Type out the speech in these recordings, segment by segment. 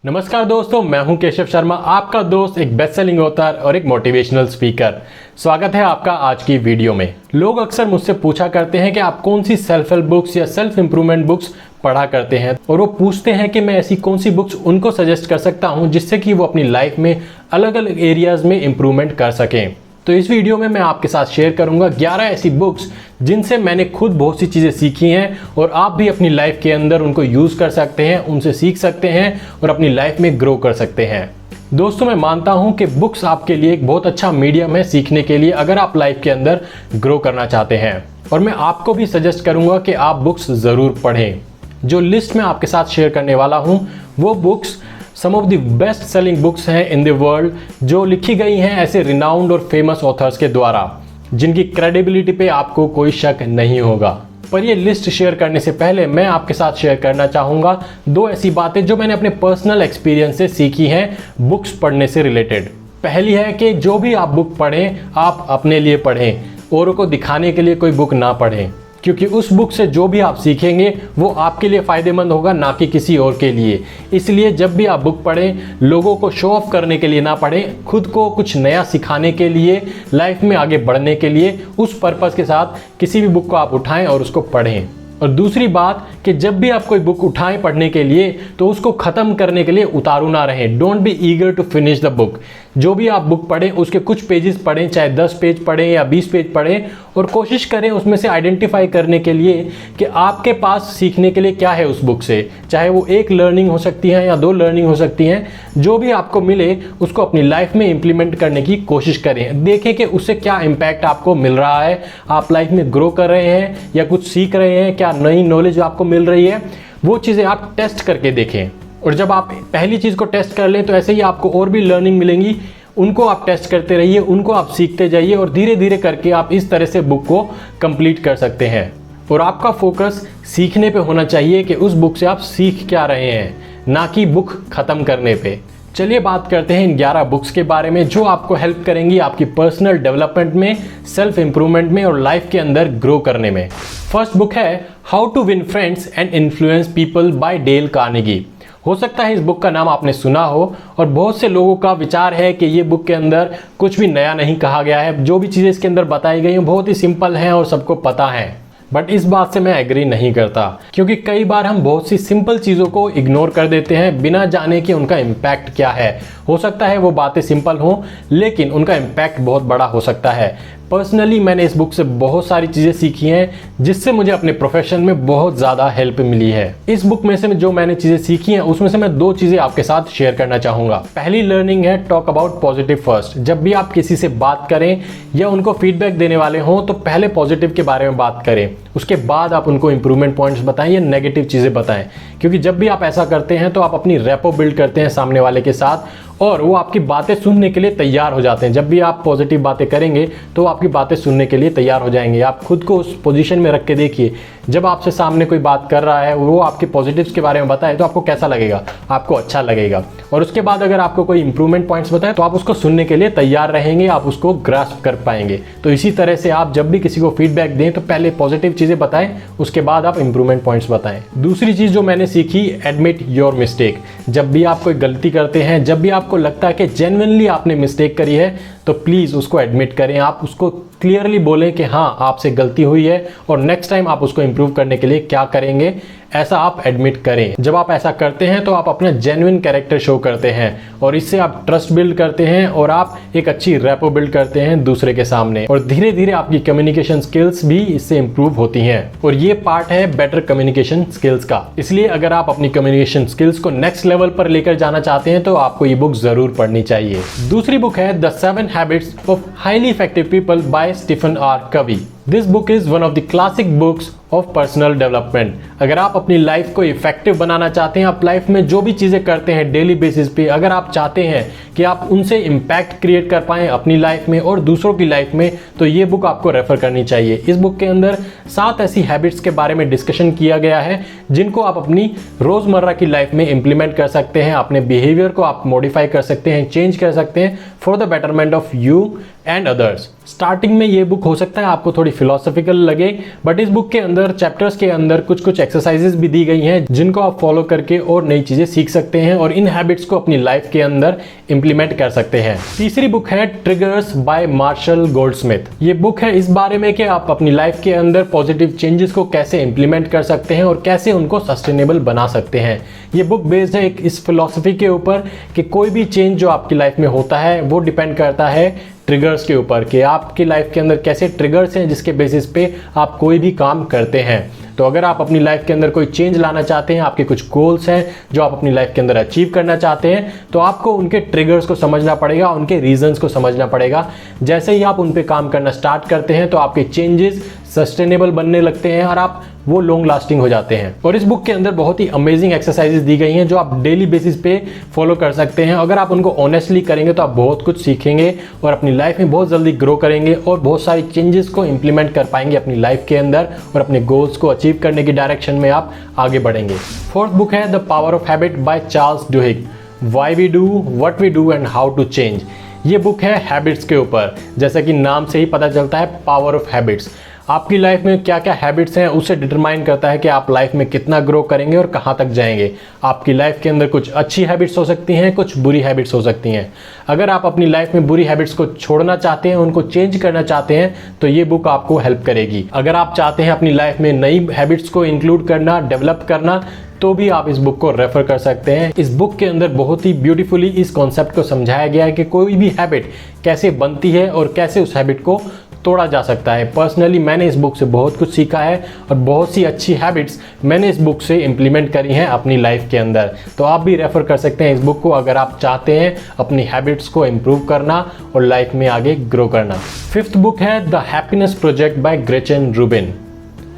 नमस्कार दोस्तों, मैं हूं केशव शर्मा, आपका दोस्त, एक बेस्ट सेलिंग ऑथर और एक मोटिवेशनल स्पीकर। स्वागत है आपका आज की वीडियो में। लोग अक्सर मुझसे पूछा करते हैं कि आप कौन सी सेल्फ हेल्प बुक्स या सेल्फ इंप्रूवमेंट बुक्स पढ़ा करते हैं, और वो पूछते हैं कि मैं ऐसी कौन सी बुक्स उनको सजेस्ट कर सकता हूं जिससे कि वो अपनी लाइफ में अलग अलग एरियाज में इंप्रूवमेंट कर सकें। तो इस वीडियो में मैं आपके साथ शेयर करूंगा 11 ऐसी बुक्स जिनसे मैंने खुद बहुत सी चीज़ें सीखी हैं और आप भी अपनी लाइफ के अंदर उनको यूज़ कर सकते हैं, उनसे सीख सकते हैं और अपनी लाइफ में ग्रो कर सकते हैं। दोस्तों, मैं मानता हूं कि बुक्स आपके लिए एक बहुत अच्छा मीडियम है सीखने के लिए, अगर आप लाइफ के अंदर ग्रो करना चाहते हैं। और मैं आपको भी सजेस्ट करूंगा कि आप बुक्स ज़रूर पढ़ें। जो लिस्ट मैं आपके साथ शेयर करने वाला हूँ वो books some of the best selling books हैं इन द वर्ल्ड, जो लिखी गई हैं ऐसे रिनाउंड और फेमस ऑथर्स के द्वारा, जिनकी क्रेडिबिलिटी पे आपको कोई शक नहीं होगा। पर ये लिस्ट शेयर करने से पहले मैं आपके साथ शेयर करना चाहूँगा दो ऐसी बातें जो मैंने अपने पर्सनल एक्सपीरियंस से सीखी हैं बुक्स पढ़ने से रिलेटेड। पहली है कि जो भी आप बुक पढ़ें, आप अपने लिए पढ़ें, औरों को दिखाने के लिए कोई बुक ना पढ़ें, क्योंकि उस बुक से जो भी आप सीखेंगे वो आपके लिए फ़ायदेमंद होगा, ना कि किसी और के लिए। इसलिए जब भी आप बुक पढ़ें, लोगों को शो ऑफ करने के लिए ना पढ़ें, खुद को कुछ नया सिखाने के लिए, लाइफ में आगे बढ़ने के लिए, उस पर्पज़ के साथ किसी भी बुक को आप उठाएं और उसको पढ़ें। और दूसरी बात कि जब भी आप कोई बुक उठाएं पढ़ने के लिए, तो उसको ख़त्म करने के लिए उतारू ना रहें। Don't be eager to finish the book. जो भी आप बुक पढ़ें उसके कुछ पेजेस पढ़ें, चाहे 10 पेज पढ़ें या 20 पेज पढ़ें, और कोशिश करें उसमें से आइडेंटिफाई करने के लिए कि आपके पास सीखने के लिए क्या है उस बुक से। चाहे वो एक लर्निंग हो सकती है या 2 लर्निंग हो सकती हैं, जो भी आपको मिले उसको अपनी लाइफ में इम्प्लीमेंट करने की कोशिश करें। देखें कि उससे क्या इम्पैक्ट आपको मिल रहा है, आप लाइफ में ग्रो कर रहे हैं या कुछ सीख रहे हैं, क्या नई नॉलेज आपको मिल रही है, वो चीज़ें आप टेस्ट करके देखें। और जब आप पहली चीज़ को टेस्ट कर लें तो ऐसे ही आपको और भी लर्निंग मिलेंगी, उनको आप टेस्ट करते रहिए, उनको आप सीखते जाइए, और धीरे धीरे करके आप इस तरह से बुक को कंप्लीट कर सकते हैं। और आपका फोकस सीखने पे होना चाहिए कि उस बुक से आप सीख क्या रहे हैं, ना कि बुक ख़त्म करने पे। चलिए बात करते हैं इन 11 बुक्स के बारे में जो आपको हेल्प करेंगी आपकी पर्सनल डेवलपमेंट में, सेल्फ इंप्रूवमेंट में और लाइफ के अंदर ग्रो करने में। फर्स्ट बुक है how to win friends and influence people by Dale Carnegie. हो सकता है इस बुक का नाम आपने सुना हो, और बहुत से लोगों का विचार है कि ये बुक के अंदर कुछ भी नया नहीं कहा गया है, जो भी चीज़ें इसके अंदर बताई गई हैं बहुत ही सिंपल हैं और सबको पता है। बट इस बात से मैं एग्री नहीं करता, क्योंकि कई बार हम बहुत सी सिंपल चीज़ों को इग्नोर कर देते हैं बिना जाने कि उनका इम्पैक्ट क्या है। हो सकता है वो बातें सिंपल हों, लेकिन उनका इम्पैक्ट बहुत बड़ा हो सकता है। पर्सनली मैंने इस बुक से बहुत सारी चीज़ें सीखी हैं जिससे मुझे अपने प्रोफेशन में बहुत ज़्यादा हेल्प मिली है। इस बुक में से जो मैंने चीज़ें सीखी हैं उसमें से मैं 2 चीज़ें आपके साथ शेयर करना चाहूँगा। पहली लर्निंग है टॉक अबाउट पॉजिटिव फर्स्ट। जब भी आप किसी से बात करें या उनको फीडबैक देने वाले हों तो पहले पॉजिटिव के बारे में बात करें, उसके बाद आप उनको इंप्रूवमेंट पॉइंट्स बताएं या नेगेटिव चीज़ें बताएं। क्योंकि जब भी आप ऐसा करते हैं तो आप अपनी रेपो बिल्ड करते हैं सामने वाले के साथ, और वो आपकी बातें सुनने के लिए तैयार हो जाते हैं। जब भी आप पॉजिटिव बातें करेंगे तो आपकी बातें सुनने के लिए तैयार हो जाएंगे। आप खुद को उस पोजीशन में रख के देखिए, जब आपसे सामने कोई बात कर रहा है, वो आपके पॉजिटिव्स के बारे में बताए तो आपको कैसा लगेगा, आपको अच्छा लगेगा। और उसके बाद अगर आपको कोई इंप्रूवमेंट पॉइंट्स बताए तो आप उसको सुनने के लिए तैयार रहेंगे, आप उसको ग्रास्प कर पाएंगे। तो इसी तरह से आप जब भी किसी को फीडबैक दें तो पहले पॉजिटिव चीज़ें बताएं, उसके बाद आप इंप्रूवमेंट पॉइंट्स बताएं। दूसरी चीज़ जो मैंने सीखी, एडमिट योर मिस्टेक। जब भी आप कोई गलती करते हैं, जब भी आपको लगता है कि जेन्युइनली आपने मिस्टेक करी है, तो प्लीज़ उसको एडमिट करें। आप उसको क्लियरली बोलें कि हाँ आपसे गलती हुई है और नेक्स्ट टाइम आप उसको इम्प्रूव करने के लिए क्या करेंगे, ऐसा आप एडमिट करें। जब आप ऐसा करते हैं तो आप अपना जेन्युइन कैरेक्टर शो करते हैं, और इससे आप ट्रस्ट बिल्ड करते हैं और आप एक अच्छी रेपो बिल्ड करते हैं दूसरे के सामने, और धीरे धीरे आपकी कम्युनिकेशन स्किल्स भी इससे इम्प्रूव होती हैं। और ये पार्ट है बेटर कम्युनिकेशन स्किल्स का। इसलिए अगर आप अपनी कम्युनिकेशन स्किल्स को नेक्स्ट लेवल पर लेकर जाना चाहते हैं तो आपको ये बुक जरूर पढ़नी चाहिए। दूसरी बुक है the 7 habits of highly effective people by Stephen R Covey. This book is one of the classic books of personal development. अगर आप अपनी लाइफ को इफेक्टिव बनाना चाहते हैं, आप लाइफ में जो भी चीज़ें करते हैं डेली बेसिस पे, अगर आप चाहते हैं कि आप उनसे इम्पैक्ट क्रिएट कर पाएँ अपनी लाइफ में और दूसरों की लाइफ में, तो ये बुक आपको रेफर करनी चाहिए। इस बुक के अंदर 7 ऐसी हैबिट्स के बारे में डिस्कशन किया गया है जिनको आप अपनी रोज़मर्रा की लाइफ में इम्प्लीमेंट कर सकते हैं। अपने बिहेवियर को आप मॉडिफाई कर सकते हैं, चेंज कर सकते हैं for the betterment of you and others. Starting में ये बुक हो सकता है आपको थोड़ी थोड़ी फिलोसॉफिकल लगे, बट इस बुक के अंदर चैप्टर्स के अंदर कुछ कुछ एक्सरसाइजेस भी दी गई हैं जिनको आप फॉलो करके और नई चीज़ें सीख सकते हैं और इन हैबिट्स को अपनी लाइफ के अंदर इंप्लीमेंट कर सकते हैं। तीसरी बुक है ट्रिगर्स बाय मार्शल गोल्डस्मिथ। ये बुक है इस बारे में कि आप अपनी लाइफ के अंदर पॉजिटिव चेंजेस को कैसे इंप्लीमेंट कर सकते हैं और कैसे उनको सस्टेनेबल बना सकते हैं। ये बुक बेस्ड है एक इस फिलॉसफी के ऊपर कि कोई भी चेंज जो आपकी लाइफ में होता है वो डिपेंड करता है ट्रिगर्स के ऊपर, कि आपकी लाइफ के अंदर कैसे ट्रिगर्स हैं जिसके बेसिस पे आप कोई भी काम करते हैं। तो अगर आप अपनी लाइफ के अंदर कोई चेंज लाना चाहते हैं, आपके कुछ गोल्स हैं जो आप अपनी लाइफ के अंदर अचीव करना चाहते हैं, तो आपको उनके ट्रिगर्स को समझना पड़ेगा, उनके रीजंस को समझना पड़ेगा। जैसे ही आप उन पे काम करना स्टार्ट करते हैं तो आपके चेंजेस सस्टेनेबल बनने लगते हैं और आप वो लॉन्ग लास्टिंग हो जाते हैं। और इस बुक के अंदर बहुत ही अमेजिंग एक्सरसाइजेस दी गई हैं जो आप डेली बेसिस पे फॉलो कर सकते हैं। अगर आप उनको ऑनेस्टली करेंगे तो आप बहुत कुछ सीखेंगे और अपनी लाइफ में बहुत जल्दी ग्रो करेंगे और बहुत सारी चेंजेस को इंप्लीमेंट कर पाएंगे अपनी लाइफ के अंदर और अपने गोल्स को अचीव करने की डायरेक्शन में आप आगे बढ़ेंगे। फोर्थ बुक है the power of habit by Charles Duhigg. Why we do what we do and how to change. ये बुक है हैबिट्स के ऊपर, जैसा कि नाम से ही पता चलता है पावर ऑफ हैबिट्स। आपकी लाइफ में क्या क्या हैबिट्स हैं उसे डिटरमाइन करता है कि आप लाइफ में कितना ग्रो करेंगे और कहाँ तक जाएंगे। आपकी लाइफ के अंदर कुछ अच्छी हैबिट्स हो सकती हैं, कुछ बुरी हैबिट्स हो सकती हैं। अगर आप अपनी लाइफ में बुरी हैबिट्स को छोड़ना चाहते हैं, उनको चेंज करना चाहते हैं, तो ये बुक आपको हेल्प करेगी। अगर आप चाहते हैं अपनी लाइफ में नई हैबिट्स को इंक्लूड करना, डेवलप करना, तो भी आप इस बुक को रेफर कर सकते हैं। इस बुक के अंदर बहुत ही ब्यूटीफुली इस कॉन्सेप्ट को समझाया गया है कि कोई भी हैबिट कैसे बनती है और कैसे उस हैबिट को तोड़ा जा सकता है। पर्सनली मैंने इस बुक से बहुत कुछ सीखा है और बहुत सी अच्छी हैबिट्स मैंने इस बुक से इंप्लीमेंट करी हैं अपनी लाइफ के अंदर। तो आप भी रेफर कर सकते हैं इस बुक को अगर आप चाहते हैं अपनी हैबिट्स को इम्प्रूव करना और लाइफ में आगे ग्रो करना। फिफ्थ बुक है the happiness project by Gretchen Rubin.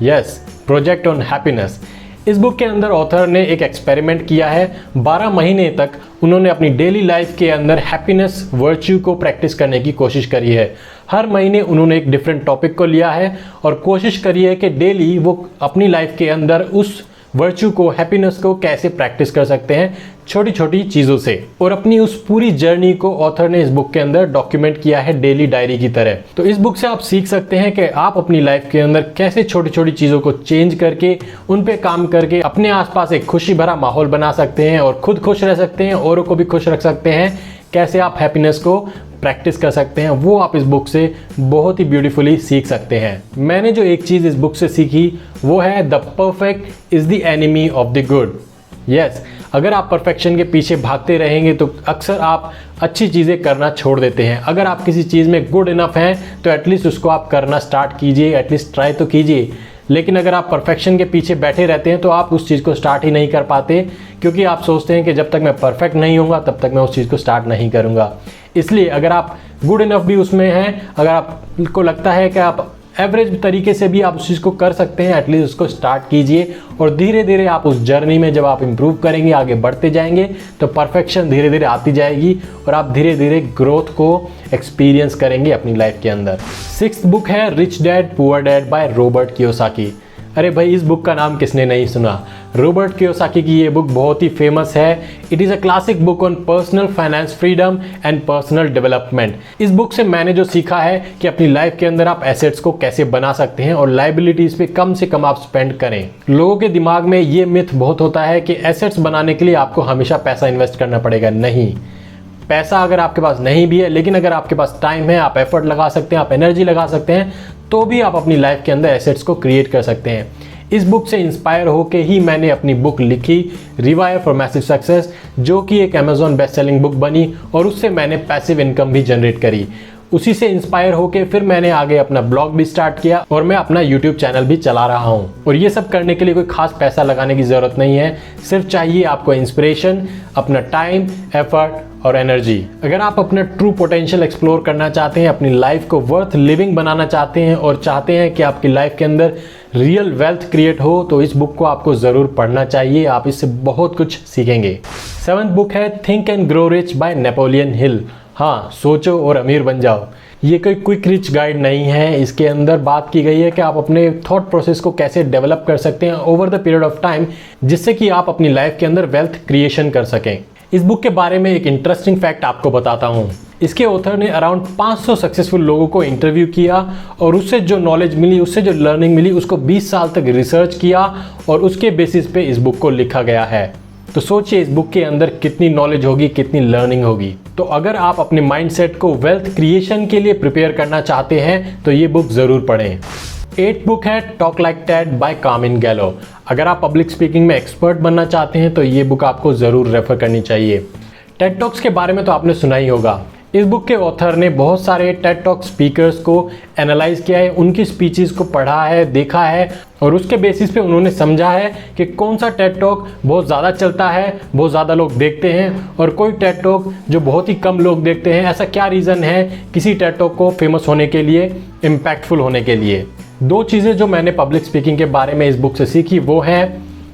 Yes, project on happiness. इस बुक के अंदर ऑथर ने एक एक्सपेरिमेंट किया है। 12 महीने तक उन्होंने अपनी डेली लाइफ के अंदर हैप्पीनेस वर्च्यू को प्रैक्टिस करने की कोशिश करी है। हर महीने उन्होंने एक डिफरेंट टॉपिक को लिया है और कोशिश करी है कि डेली वो अपनी लाइफ के अंदर उस वर्च्यू को, हैप्पीनेस को कैसे प्रैक्टिस कर सकते हैं छोटी छोटी चीज़ों से। और अपनी उस पूरी जर्नी को ऑथर ने इस बुक के अंदर डॉक्यूमेंट किया है डेली डायरी की तरह। तो इस बुक से आप सीख सकते हैं कि आप अपनी लाइफ के अंदर कैसे छोटी छोटी चीज़ों को चेंज करके, उन पे काम करके अपने आसपास एक खुशी भरा माहौल बना सकते हैं और खुद खुश रह सकते हैं, औरों को भी खुश रख सकते हैं। कैसे आप हैप्पीनेस को प्रैक्टिस कर सकते हैं वो आप इस बुक से बहुत ही ब्यूटीफुली सीख सकते हैं। मैंने जो एक चीज़ इस बुक से सीखी वो है the perfect is the enemy of the good. Yes, अगर आप परफेक्शन के पीछे भागते रहेंगे तो अक्सर आप अच्छी चीज़ें करना छोड़ देते हैं। अगर आप किसी चीज़ में गुड इनफ हैं तो एटलीस्ट उसको आप करना स्टार्ट कीजिए, एटलीस्ट ट्राई तो कीजिए। लेकिन अगर आप परफेक्शन के पीछे बैठे रहते हैं तो आप उस चीज़ को स्टार्ट ही नहीं कर पाते, क्योंकि आप सोचते हैं कि जब तक मैं परफेक्ट नहीं होऊंगा तब तक मैं उस चीज़ को स्टार्ट नहीं करूंगा। इसलिए अगर आप गुड इनफ भी उसमें हैं, अगर आपको लगता है कि आप एवरेज तरीके से भी आप उस चीज़ को कर सकते हैं, एटलीस्ट उसको स्टार्ट कीजिए और धीरे धीरे आप उस जर्नी में जब आप इम्प्रूव करेंगे, आगे बढ़ते जाएंगे, तो परफेक्शन धीरे धीरे आती जाएगी और आप धीरे धीरे ग्रोथ को एक्सपीरियंस करेंगे अपनी लाइफ के अंदर। सिक्स्थ बुक है rich dad poor dad by Robert Kiyosaki. अरे भाई, इस बुक का नाम किसने नहीं सुना। रॉबर्ट कियोसाकी की ये बुक बहुत ही फेमस है। It is a classic book on personal finance freedom and personal development. इस बुक से मैंने जो सीखा है कि अपनी लाइफ के अंदर आप एसेट्स को कैसे बना सकते हैं और लाइबिलिटीज़ पे कम से कम आप स्पेंड करें। लोगों के दिमाग में ये मिथ बहुत होता है कि एसेट्स बनाने के लिए आपको हमेशा पैसा इन्वेस्ट करना पड़ेगा। नहीं, पैसा अगर आपके पास नहीं भी है, लेकिन अगर आपके पास टाइम है, आप एफर्ट लगा सकते हैं, आप एनर्जी लगा सकते हैं, तो भी आप अपनी लाइफ के अंदर एसेट्स को क्रिएट कर सकते हैं। इस बुक से इंस्पायर होके ही मैंने अपनी बुक लिखी रिवायर फॉर मैसिव सक्सेस, जो कि एक अमेजॉन बेस्ट सेलिंग बुक बनी और उससे मैंने पैसिव इनकम भी जनरेट करी। उसी से इंस्पायर होके फिर मैंने आगे अपना ब्लॉग भी स्टार्ट किया और मैं अपना यूट्यूब चैनल भी चला रहा हूँ। और ये सब करने के लिए कोई खास पैसा लगाने की ज़रूरत नहीं है, सिर्फ चाहिए आपको इंस्पिरेशन, अपना टाइम, एफर्ट और एनर्जी। अगर आप अपना ट्रू पोटेंशियल एक्सप्लोर करना चाहते हैं, अपनी लाइफ को वर्थ लिविंग बनाना चाहते हैं और चाहते हैं कि आपकी लाइफ के अंदर रियल वेल्थ क्रिएट हो, तो इस बुक को आपको ज़रूर पढ़ना चाहिए। आप इससे बहुत कुछ सीखेंगे। सेवंथ बुक है think and grow rich by Napoleon Hill. हाँ, सोचो और अमीर बन जाओ। ये कोई क्विक रिच गाइड नहीं है। इसके अंदर बात की गई है कि आप अपने थॉट प्रोसेस को कैसे डेवलप कर सकते हैं over the period of time, जिससे कि आप अपनी लाइफ के अंदर वेल्थ क्रिएशन कर सकें। इस बुक के बारे में एक इंटरेस्टिंग फैक्ट आपको बताता हूँ। इसके ऑथर ने अराउंड 500 सक्सेसफुल लोगों को इंटरव्यू किया और उससे जो नॉलेज मिली, उससे जो लर्निंग मिली, उसको 20 साल तक रिसर्च किया और उसके बेसिस पे इस बुक को लिखा गया है। तो सोचिए इस बुक के अंदर कितनी नॉलेज होगी, कितनी लर्निंग होगी। तो अगर आप अपने माइंडसेट को वेल्थ क्रिएशन के लिए प्रिपेयर करना चाहते हैं तो ये बुक ज़रूर पढ़ें। 8th बुक है talk like TED by Carmine Gallo. अगर आप पब्लिक स्पीकिंग में एक्सपर्ट बनना चाहते हैं तो ये बुक आपको ज़रूर रेफर करनी चाहिए। टेड टॉक्स के बारे में तो आपने सुना ही होगा। इस बुक के ऑथर ने बहुत सारे टेड टॉक स्पीकर्स को एनालाइज किया है, उनकी स्पीचेस को पढ़ा है, देखा है और उसके बेसिस पे उन्होंने समझा है कि कौन सा टेड टॉक बहुत ज़्यादा चलता है, बहुत ज़्यादा लोग देखते हैं और कोई टेड टॉक जो बहुत ही कम लोग देखते हैं। ऐसा क्या रीज़न है किसी टेड टॉक को फेमस होने के लिए, इम्पैक्टफुल होने के लिए। 2 चीज़ें जो मैंने पब्लिक स्पीकिंग के बारे में इस बुक से सीखी वो है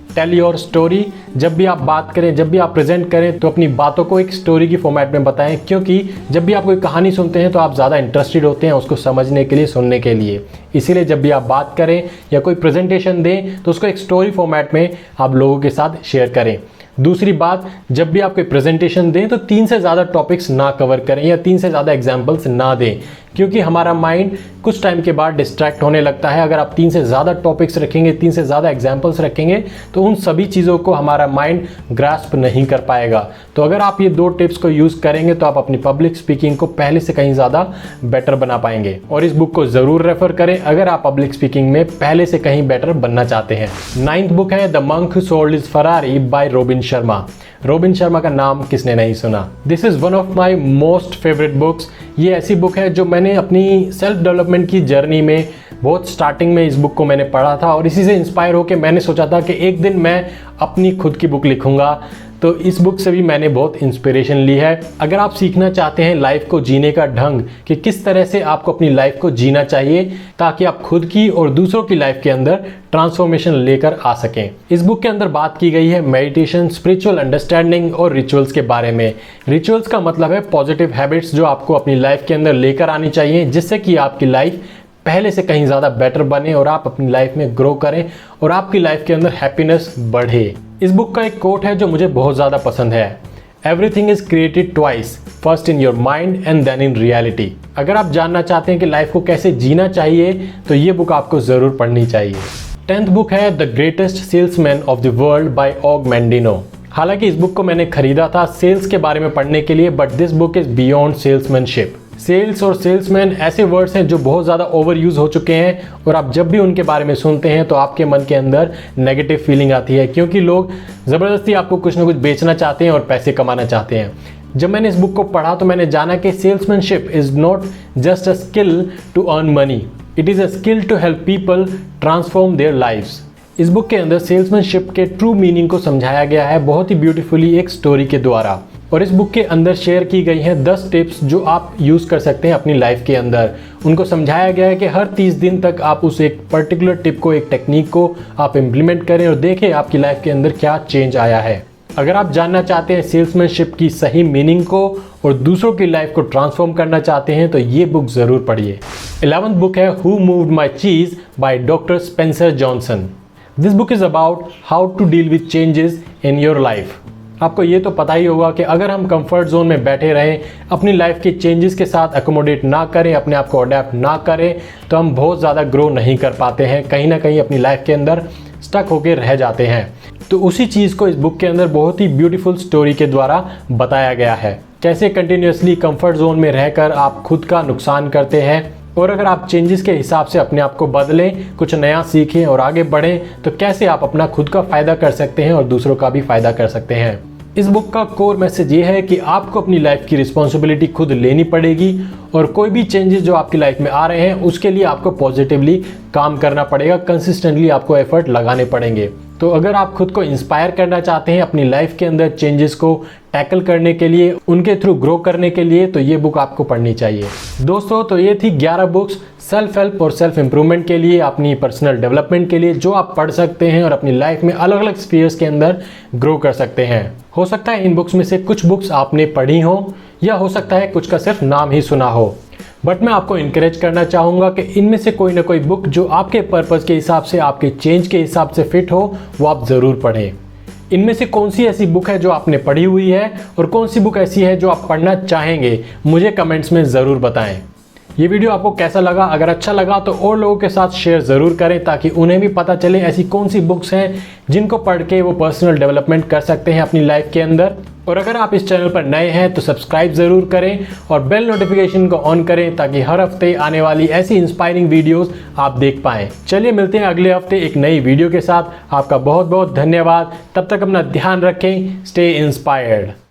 टेल योर स्टोरी। जब भी आप बात करें, जब भी आप प्रेजेंट करें तो अपनी बातों को एक स्टोरी की फॉर्मेट में बताएं, क्योंकि जब भी आप कोई कहानी सुनते हैं तो आप ज़्यादा इंटरेस्टेड होते हैं उसको समझने के लिए, सुनने के लिए। इसीलिए जब भी आप बात करें या कोई प्रेजेंटेशन दें तो उसको एक स्टोरी फॉर्मेट में आप लोगों के साथ शेयर करें। दूसरी बात, जब भी आप कोई प्रेजेंटेशन दें तो 3 से ज़्यादा टॉपिक्स ना कवर करें या 3 से ज़्यादा एग्जाम्पल्स ना दें, क्योंकि हमारा माइंड कुछ टाइम के बाद डिस्ट्रैक्ट होने लगता है। अगर आप 3 से ज़्यादा टॉपिक्स रखेंगे, 3 से ज़्यादा एग्जाम्पल्स रखेंगे तो उन सभी चीज़ों को हमारा माइंड ग्रास्प नहीं कर पाएगा। तो अगर आप ये 2 टिप्स को यूज़ करेंगे तो आप अपनी पब्लिक स्पीकिंग को पहले से कहीं ज़्यादा बेटर बना पाएंगे। और इस बुक को ज़रूर रेफर करें अगर आप पब्लिक स्पीकिंग में पहले से कहीं बेटर बनना चाहते हैं। 9th बुक है the monk who sold his Ferrari bye robin Sharma. Robin Sharma का नाम किसने नहीं सुना। This is one of my most favourite books. ये ऐसी बुक है जो मैंने अपनी सेल्फ डेवलपमेंट की जर्नी में बहुत स्टार्टिंग में इस बुक को मैंने पढ़ा था और इसी से इंस्पायर होकर मैंने सोचा था कि एक दिन मैं अपनी खुद की बुक लिखूंगा। तो इस बुक से भी मैंने बहुत इंस्पिरेशन ली है। अगर आप सीखना चाहते हैं लाइफ को जीने का ढंग कि किस तरह से आपको अपनी लाइफ को जीना चाहिए ताकि आप खुद की और दूसरों की लाइफ के अंदर ट्रांसफॉर्मेशन लेकर आ सकें। इस बुक के अंदर बात की गई है मेडिटेशन, स्पिरिचुअल अंडरस्टैंडिंग और रिचुअल्स के बारे में। रिचुअल्स का मतलब है पॉजिटिव हैबिट्स जो आपको अपनी लाइफ के अंदर लेकर आनी चाहिए, जिससे कि आपकी लाइफ पहले से कहीं ज़्यादा बेटर बने और आप अपनी लाइफ में ग्रो करें और आपकी लाइफ के अंदर हैप्पीनेस बढ़े। इस बुक का एक कोट है जो मुझे बहुत ज़्यादा पसंद है, everything is created twice, first in your mind and then in reality. अगर आप जानना चाहते हैं कि लाइफ को कैसे जीना चाहिए तो ये बुक आपको ज़रूर पढ़नी चाहिए। 10th बुक है the greatest salesman of the world by Og Mandino. हालांकि इस बुक को मैंने खरीदा था सेल्स के बारे में पढ़ने के लिए, but this book is beyond salesmanship. Sales और सेल्समैन ऐसे वर्ड्स हैं जो बहुत ज़्यादा ओवर यूज़ हो चुके हैं और आप जब भी उनके बारे में सुनते हैं तो आपके मन के अंदर नेगेटिव फीलिंग आती है, क्योंकि लोग ज़बरदस्ती आपको कुछ ना कुछ बेचना चाहते हैं और पैसे कमाना चाहते हैं। जब मैंने इस बुक को पढ़ा तो मैंने जाना कि salesmanship is not just a skill to earn money, it is a skill to help people transform their lives. इस बुक के अंदर सेल्समैनशिप के ट्रू मीनिंग को समझाया गया है बहुत ही ब्यूटीफुली एक स्टोरी के द्वारा। और इस बुक के अंदर शेयर की गई हैं 10 टिप्स जो आप यूज़ कर सकते हैं अपनी लाइफ के अंदर। उनको समझाया गया है कि हर 30 दिन तक आप उस एक पर्टिकुलर टिप को, एक टेक्निक को आप इम्प्लीमेंट करें और देखें आपकी लाइफ के अंदर क्या चेंज आया है। अगर आप जानना चाहते हैं सेल्समैनशिप की सही मीनिंग को और दूसरों की लाइफ को ट्रांसफॉर्म करना चाहते हैं तो ये बुक ज़रूर पढ़िए। 11th बुक है who moved my cheese by doctor Spencer Johnson. This book is about how to deal with changes in your life. आपको ये तो पता ही होगा कि अगर हम कंफर्ट जोन में बैठे रहें, अपनी लाइफ के चेंजेस के साथ अकोमोडेट ना करें, अपने आप को अडेप्ट ना करें तो हम बहुत ज़्यादा ग्रो नहीं कर पाते हैं, कहीं ना कहीं अपनी लाइफ के अंदर स्टक होकर रह जाते हैं। तो उसी चीज़ को इस बुक के अंदर बहुत ही ब्यूटीफुल स्टोरी के द्वारा बताया गया है, कैसे कंटिन्यूसली कंफर्ट जोन में रहकर आप खुद का नुकसान करते हैं और अगर आप चेंजेस के हिसाब से अपने आप को बदलें, कुछ नया सीखें और आगे बढ़ें तो कैसे आप अपना खुद का फ़ायदा कर सकते हैं और दूसरों का भी फ़ायदा कर सकते हैं। इस बुक का कोर मैसेज ये है कि आपको अपनी लाइफ की रिस्पॉन्सिबिलिटी खुद लेनी पड़ेगी और कोई भी चेंजेस जो आपकी लाइफ में आ रहे हैं उसके लिए आपको पॉजिटिवली काम करना पड़ेगा, कंसिस्टेंटली आपको एफर्ट लगाने पड़ेंगे। तो अगर आप खुद को इंस्पायर करना चाहते हैं अपनी लाइफ के अंदर चेंजेस को टैकल करने के लिए, उनके थ्रू ग्रो करने के लिए, तो ये बुक आपको पढ़नी चाहिए। दोस्तों, तो ये थी 11 बुक्स सेल्फ हेल्प और सेल्फ इम्प्रूवमेंट के लिए, अपनी पर्सनल डेवलपमेंट के लिए, जो आप पढ़ सकते हैं और अपनी लाइफ में अलग अलग स्फीयर्स के अंदर ग्रो कर सकते हैं। हो सकता है इन बुक्स में से कुछ बुक्स आपने पढ़ी हो या हो सकता है कुछ का सिर्फ नाम ही सुना हो, बट मैं आपको इनकरेज करना चाहूँगा कि इनमें से कोई ना कोई बुक जो आपके पर्पज़ के हिसाब से, आपके चेंज के हिसाब से फिट हो, वो आप ज़रूर पढ़ें। इनमें से कौन सी ऐसी बुक है जो आपने पढ़ी हुई है और कौन सी बुक ऐसी है जो आप पढ़ना चाहेंगे, मुझे कमेंट्स में ज़रूर बताएं। ये वीडियो आपको कैसा लगा? अगर अच्छा लगा तो और लोगों के साथ शेयर ज़रूर करें ताकि उन्हें भी पता चले ऐसी कौन सी बुक्स हैं जिनको पढ़ के वो पर्सनल डेवलपमेंट कर सकते हैं अपनी लाइफ के अंदर। और अगर आप इस चैनल पर नए हैं तो सब्सक्राइब ज़रूर करें और बेल नोटिफिकेशन को ऑन करें ताकि हर हफ्ते आने वाली ऐसी इंस्पायरिंग वीडियोस आप देख पाएं। चलिए मिलते हैं अगले हफ्ते एक नई वीडियो के साथ। आपका बहुत बहुत धन्यवाद। तब तक अपना ध्यान रखें। Stay inspired.